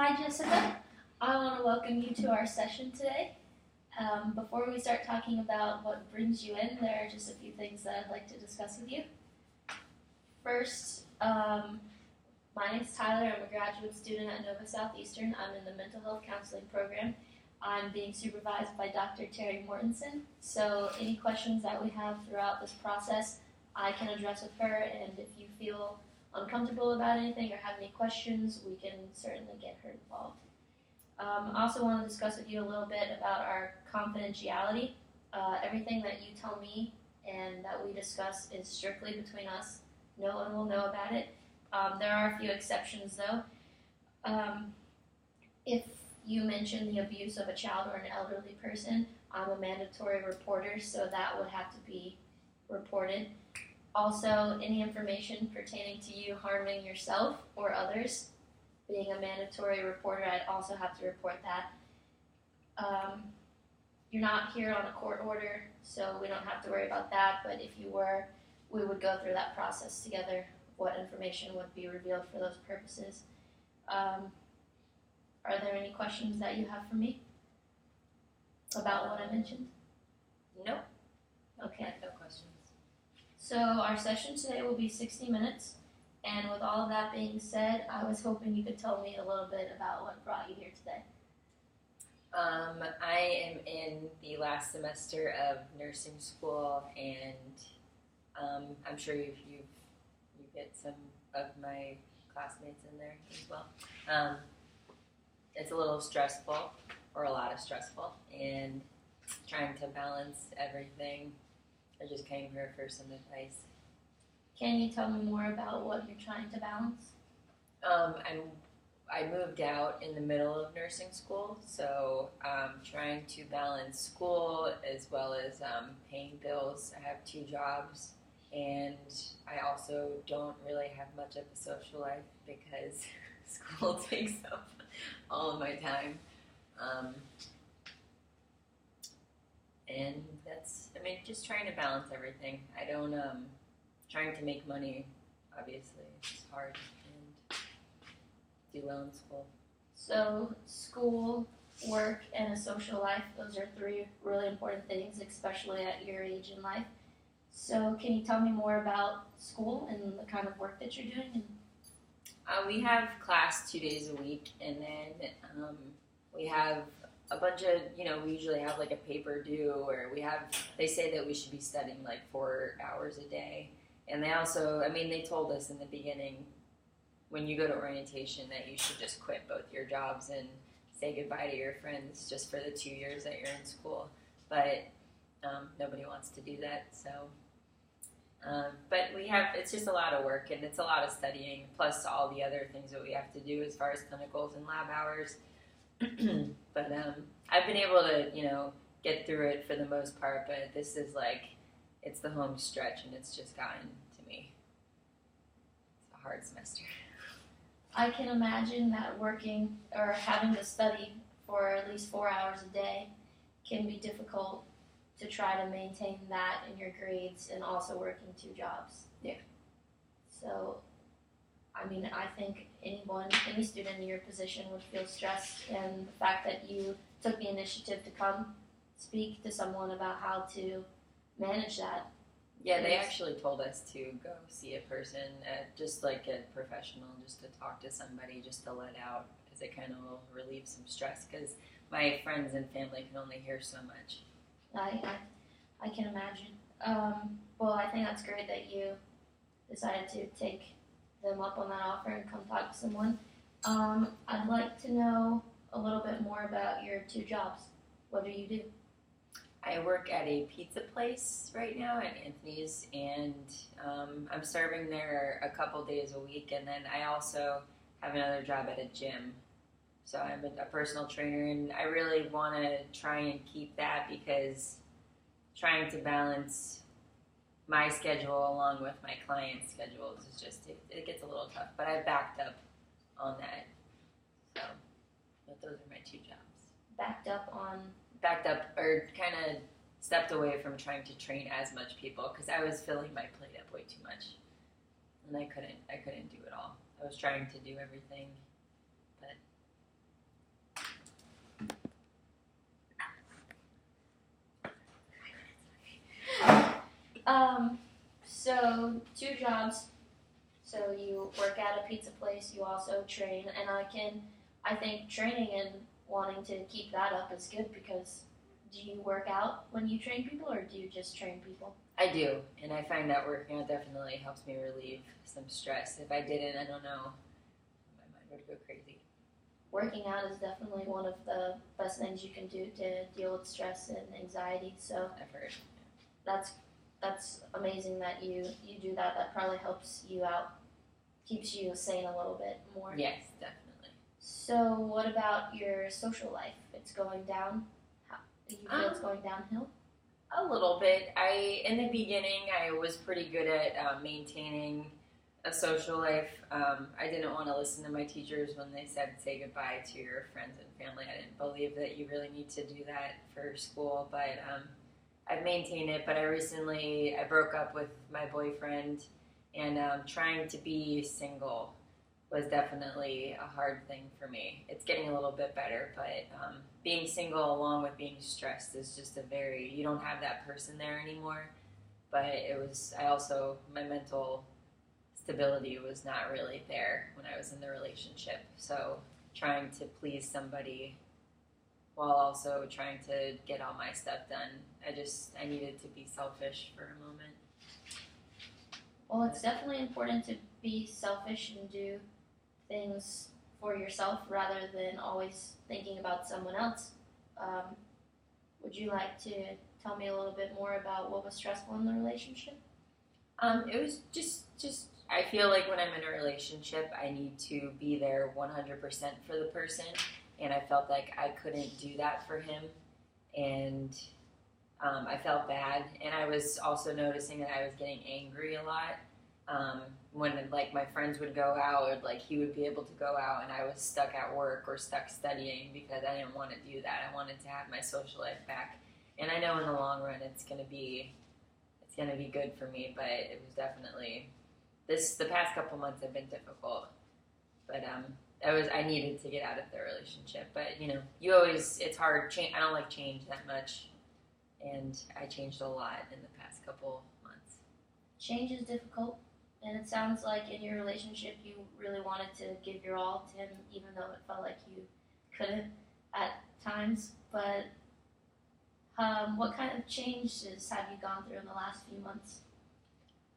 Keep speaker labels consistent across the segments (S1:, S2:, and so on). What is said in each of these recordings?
S1: Hi, Jessica. I want to welcome you to our session today. Before we start talking about what brings you in, there are just a few things that I'd like to discuss with you. First, my name is Tyler. I'm a graduate student at Nova Southeastern. I'm in the mental health counseling program. I'm being supervised by Dr. Terry Mortensen. So any questions that we have throughout this process, I can address with her. And if you feel uncomfortable about anything or have any questions, we can certainly get her involved. I also want to discuss with you a little bit about our confidentiality. Everything that you tell me and that we discuss is strictly between us. No one will know about it. There are a few exceptions though. If you mention the abuse of a child or an elderly person, I'm a mandatory reporter, so that would have to be reported. Also, any information pertaining to you harming yourself or others, being a mandatory reporter, I'd also have to report that. You're not here on a court order, so we don't have to worry about that, but if you were, we would go through that process together, what information would be revealed for those purposes. Are there any questions that you have for me about what I mentioned?
S2: No.
S1: Okay.
S2: No questions.
S1: So our session today will be 60 minutes, and with all of that being said, I was hoping you could tell me a little bit about what brought you here today.
S2: I am in the last semester of nursing school, and I'm sure you get some of my classmates in there as well. It's a little stressful, or a lot of stressful, and trying to balance everything. I just came here for some advice.
S1: Can you tell me more about what you're trying to balance?
S2: I moved out in the middle of nursing school, so trying to balance school as well as paying bills. I have 2 jobs, and I also don't really have much of a social life because school takes up all of my time. And that's, just trying to balance everything. I don't, trying to make money, obviously, is hard, and do well in school.
S1: So school, work, and a social life, those are 3 really important things, especially at your age in life. So can you tell me more about school and the kind of work that you're doing?
S2: We have class 2 days a week, and then we have a bunch of, we usually have like a paper due, or they say that we should be studying like 4 hours a day. And they also, they told us in the beginning, when you go to orientation, that you should just quit both your jobs and say goodbye to your friends just for the 2 years that you're in school. But nobody wants to do that, so. But it's just a lot of work, and it's a lot of studying, plus all the other things that we have to do as far as clinicals and lab hours. But I've been able to, get through it for the most part, but this is it's the home stretch, and it's just gotten to me. It's a hard semester.
S1: I can imagine that working or having to study for at least 4 hours a day can be difficult to try to maintain that in your grades and also working 2 jobs.
S2: Yeah.
S1: So, I think any student in your position would feel stressed, and the fact that you took the initiative to come speak to someone about how to manage that.
S2: Yeah, they actually told us to go see a person, just like a professional, just to talk to somebody, just to let out, because it kind of will relieve some stress, because my friends and family can only hear so much.
S1: I can imagine. Well, I think that's great that you decided to take them up on that offer and come talk to someone. I'd like to know a little bit more about your 2 jobs. What do you do?
S2: I work at a pizza place right now at Anthony's, and I'm serving there a couple days a week, and then I also have another job at a gym. So I'm a personal trainer, and I really want to try and keep that, because trying to balance my schedule along with my clients' schedules is just, it gets a little tough. But I've backed up on that. So, but those are my 2 jobs.
S1: Backed up,
S2: or kind of stepped away from trying to train as much people, because I was filling my plate up way too much, and I couldn't do it all. I was trying to do everything, but
S1: So 2 jobs. So you work at a pizza place, you also train, and I think training and wanting to keep that up is good because do you work out when you train people or do you just train people?
S2: I do, and I find that working out definitely helps me relieve some stress. If I didn't, I don't know, my mind would go crazy.
S1: Working out is definitely one of the best things you can do to deal with stress and anxiety. So
S2: I've heard.
S1: that's that's amazing that you do that. That probably helps you out, keeps you sane a little bit more.
S2: Yes, definitely.
S1: So what about your social life? It's going down. Do you feel it's going downhill?
S2: A little bit. In the beginning, I was pretty good at maintaining a social life. I didn't want to listen to my teachers when they said say goodbye to your friends and family. I didn't believe that you really need to do that for school, but I've maintained it. But I broke up with my boyfriend, and trying to be single was definitely a hard thing for me. It's getting a little bit better, but being single along with being stressed is just you don't have that person there anymore. But my mental stability was not really there when I was in the relationship. So trying to please somebody while also trying to get all my stuff done, I needed to be selfish for a moment.
S1: Well, it's definitely important to be selfish and do things for yourself rather than always thinking about someone else. Would you like to tell me a little bit more about what was stressful in the relationship?
S2: It was just I feel like when I'm in a relationship, I need to be there 100% for the person, and I felt like I couldn't do that for him, and I felt bad, and I was also noticing that I was getting angry a lot. When like my friends would go out, or like he would be able to go out, and I was stuck at work or stuck studying because I didn't want to do that. I wanted to have my social life back, and I know in the long run it's gonna be good for me. But it was definitely the past couple months have been difficult. But I needed to get out of the relationship. But it's hard. I don't like change that much, and I changed a lot in the past couple months.
S1: Change is difficult. And it sounds like in your relationship you really wanted to give your all to him, even though it felt like you couldn't at times. But what kind of changes have you gone through in the last few months?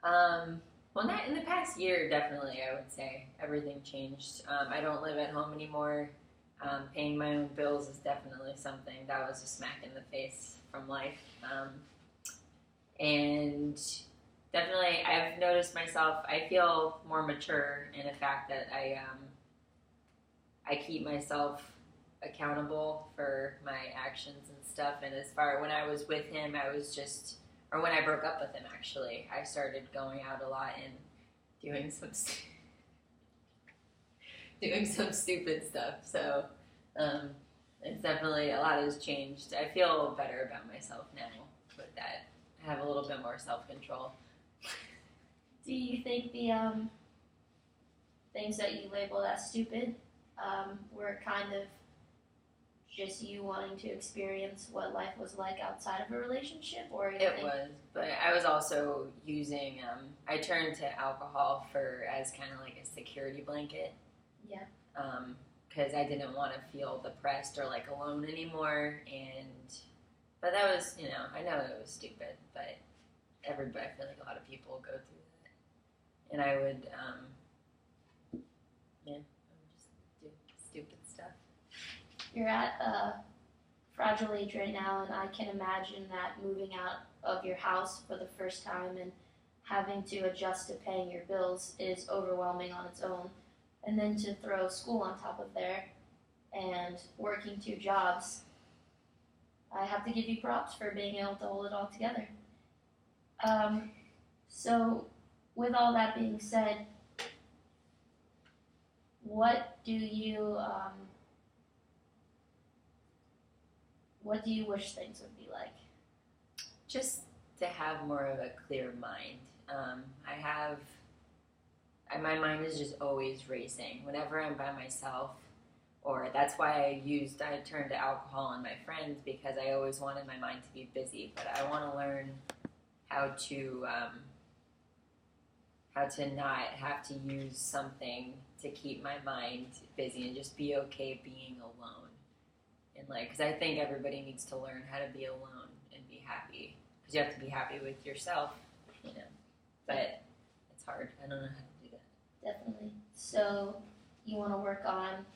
S2: Well, not in the past year, definitely, I would say. Everything changed. I don't live at home anymore. Paying my own bills is definitely something that was a smack in the face from life. And definitely, I've noticed myself. I feel more mature in the fact that I keep myself accountable for my actions and stuff. And as far when I was with him, or when I broke up with him, actually, I started going out a lot and doing some stupid stuff. So it's definitely a lot has changed. I feel better about myself now with that. I have a little bit more self-control.
S1: Do you think the things that you labeled as stupid were kind of just you wanting to experience what life was like outside of a relationship, or
S2: was, but I was also using. I turned to alcohol as kind of like a security blanket.
S1: Yeah.
S2: Because I didn't want to feel depressed or like alone anymore, but that was, I know it was stupid, but I feel like a lot of people go through that, and I would, I would just do stupid stuff.
S1: You're at a fragile age right now, and I can imagine that moving out of your house for the first time and having to adjust to paying your bills is overwhelming on its own. And then to throw school on top of there and working 2 jobs, I have to give you props for being able to hold it all together. So with all that being said, what do you wish things would be like?
S2: Just to have more of a clear mind. My mind is just always racing. Whenever I'm by myself, or that's why I turned to alcohol and my friends, because I always wanted my mind to be busy. But I want to learn how to not have to use something to keep my mind busy and just be okay being alone. And like, because I think everybody needs to learn how to be alone and be happy. Because you have to be happy with yourself, you know. But it's hard. I don't know how to do that.
S1: Definitely. So you want to work on,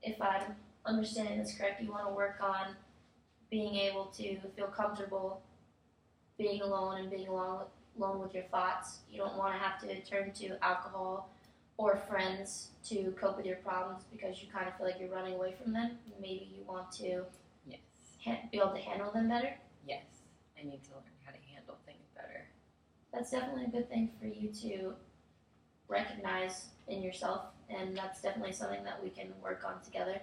S1: if I'm understanding this correct, you want to work on being able to feel comfortable being alone and being alone with your thoughts. You don't want to have to turn to alcohol or friends to cope with your problems because you kind of feel like you're running away from them. Maybe you want to
S2: Yes.
S1: be able to handle them better.
S2: Yes. I need to learn how to handle things better.
S1: That's definitely a good thing for you to recognize in yourself, and that's definitely something that we can work on together.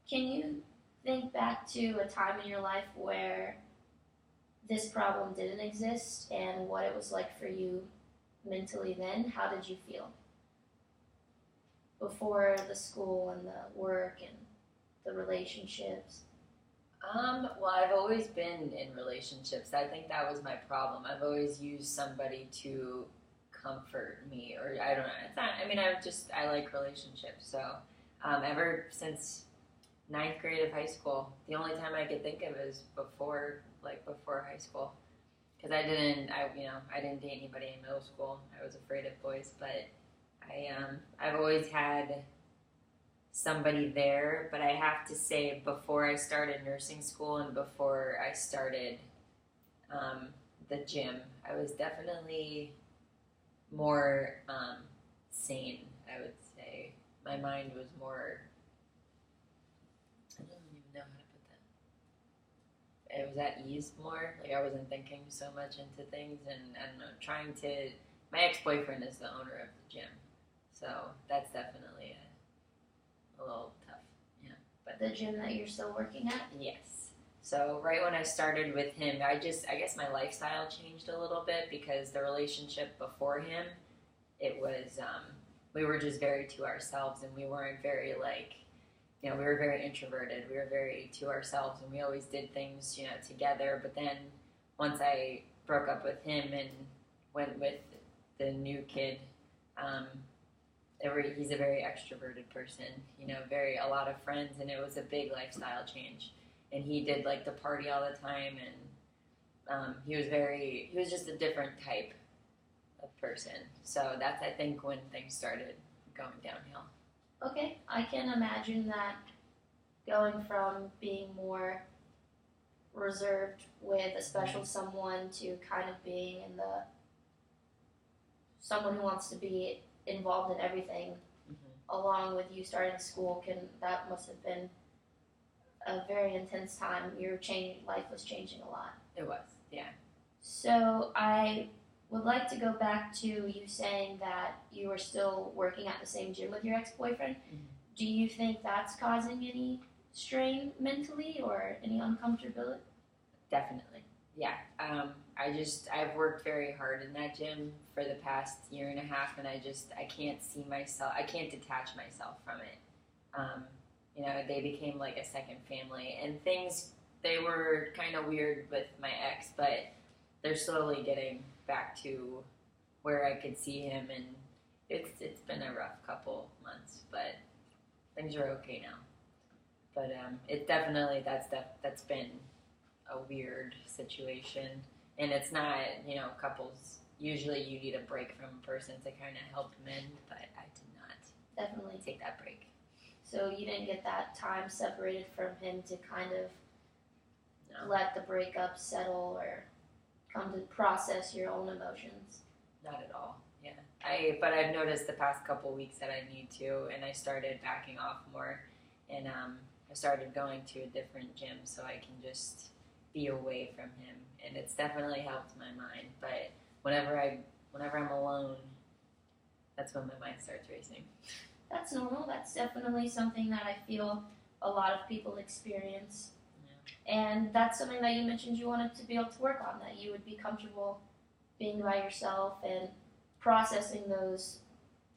S1: Can you think back to a time in your life where this problem didn't exist and what it was like for you mentally then? How did you feel before the school and the work and the relationships?
S2: Well, I've always been in relationships. I think that was my problem. I've always used somebody to comfort me, or I don't know. It's not. I mean, I like relationships. So, ever since ninth grade of high school, the only time I could think of is before high school, because I didn't date anybody in middle school. I was afraid of boys, but I've always had somebody there. But I have to say, before I started nursing school and before I started the gym, I was definitely more sane, I would say. My mind was more, I don't even know how to put that. It was at ease more. Like, I wasn't thinking so much into things, and I don't know, my ex-boyfriend is the owner of the gym. So that's definitely a little tough, yeah. But
S1: The gym that you're still working at?
S2: yes. So right when I started with him, I guess my lifestyle changed a little bit, because the relationship before him, it was, we were just very to ourselves, and we weren't very we were very introverted. We were very to ourselves, and we always did things, together. But then once I broke up with him and went with the new kid, he's a very extroverted person, a lot of friends, and it was a big lifestyle change. And he did the party all the time, and he was just a different type of person. So that's, I think, when things started going downhill.
S1: Okay, I can imagine that going from being more reserved with a special someone to kind of being in someone who wants to be involved in everything, along with you starting school, that must have been a very intense time. Life was changing a lot.
S2: It was, yeah.
S1: So I would like to go back to you saying that you were still working at the same gym with your ex-boyfriend.
S2: Mm-hmm.
S1: Do you think that's causing any strain mentally or any uncomfortability?
S2: Definitely, yeah. I've worked very hard in that gym for the past year and a half, and I can't see myself, I can't detach myself from it. They became like a second family, and they were kind of weird with my ex, but they're slowly getting back to where I could see him, and it's been a rough couple months, but things are okay now. But it definitely, that's been a weird situation, and it's not, couples, usually you need a break from a person to kind of help mend, but I did not
S1: Definitely
S2: take that break.
S1: So you didn't get that time separated from him to kind of let the breakup settle or come to process your own emotions?
S2: Not at all, yeah. But I've noticed the past couple weeks that I need to, and I started backing off more, and I started going to a different gym so I can just be away from him, and it's definitely helped my mind. But whenever I'm alone, that's when my mind starts racing.
S1: That's normal. That's definitely something that I feel a lot of people experience. Yeah. And that's something that you mentioned you wanted to be able to work on, that you would be comfortable being by yourself and processing those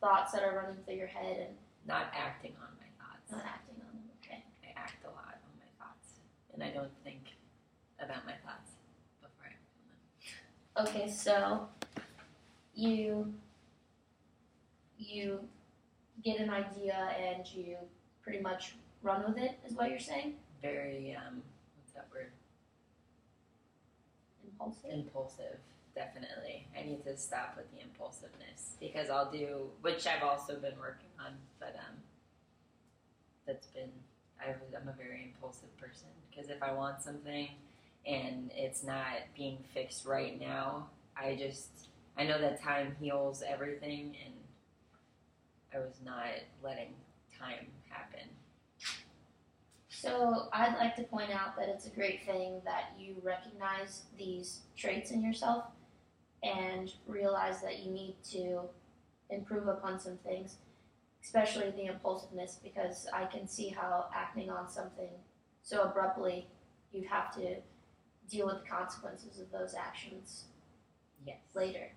S1: thoughts that are running through your head and
S2: not acting on my thoughts.
S1: Not acting on them, okay.
S2: I act a lot on my thoughts, and I don't think about my thoughts before I film them.
S1: Okay, so you get an idea and you pretty much run with it, is what you're saying?
S2: Very what's that word? Impulsive, definitely. I need to stop with the impulsiveness because I'll do, which I've also been working on, but I'm a very impulsive person because if I want something and it's not being fixed right now, I know that time heals everything, and I was not letting time happen.
S1: So I'd like to point out that it's a great thing that you recognize these traits in yourself and realize that you need to improve upon some things, especially the impulsiveness, because I can see how acting on something so abruptly, you'd have to deal with the consequences of those actions later.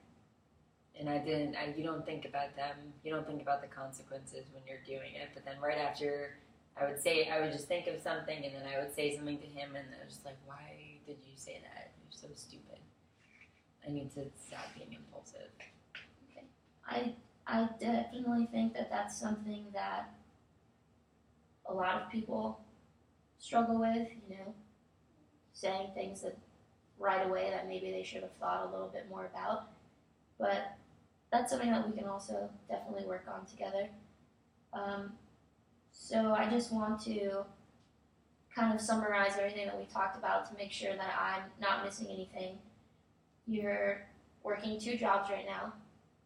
S2: And you don't think about them, you don't think about the consequences when you're doing it, but then right after, I would just think of something and then I would say something to him and I was just like, why did you say that? You're so stupid. I need to stop being impulsive.
S1: Okay. I definitely think that that's something that a lot of people struggle with, saying things that right away that maybe they should have thought a little bit more about. But that's something that we can also definitely work on together. So I just want to kind of summarize everything that we talked about to make sure that I'm not missing anything. You're working 2 jobs right now.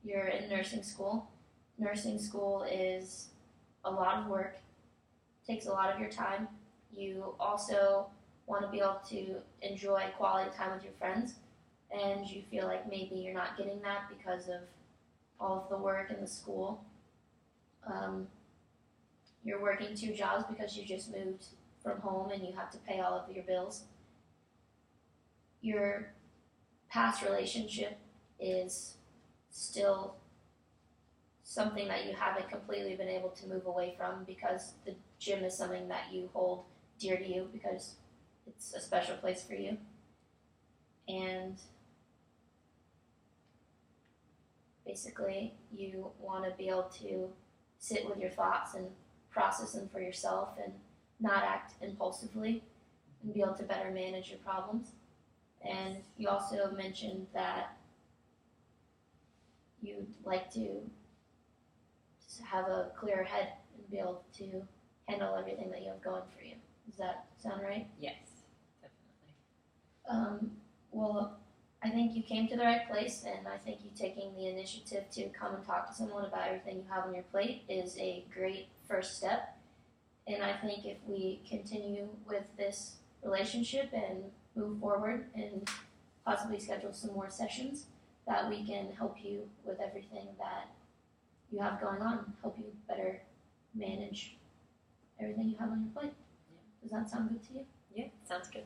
S1: You're in nursing school. Nursing school is a lot of work, takes a lot of your time. You also want to be able to enjoy quality time with your friends, and you feel like maybe you're not getting that because of all of the work and the school. You're working 2 jobs because you just moved from home and you have to pay all of your bills. Your past relationship is still something that you haven't completely been able to move away from because the gym is something that you hold dear to you because it's a special place for you. And basically, you want to be able to sit with your thoughts and process them for yourself and not act impulsively and be able to better manage your problems. And you also mentioned that you'd like to just have a clearer head and be able to handle everything that you have going for you. Does that sound right?
S2: Yes, definitely.
S1: Well, I think you came to the right place, and I think you taking the initiative to come and talk to someone about everything you have on your plate is a great first step. And I think if we continue with this relationship and move forward and possibly schedule some more sessions, that we can help you with everything that you have going on, help you better manage everything you have on your plate.
S2: Yeah.
S1: Does that sound good to you?
S2: Yeah, sounds good.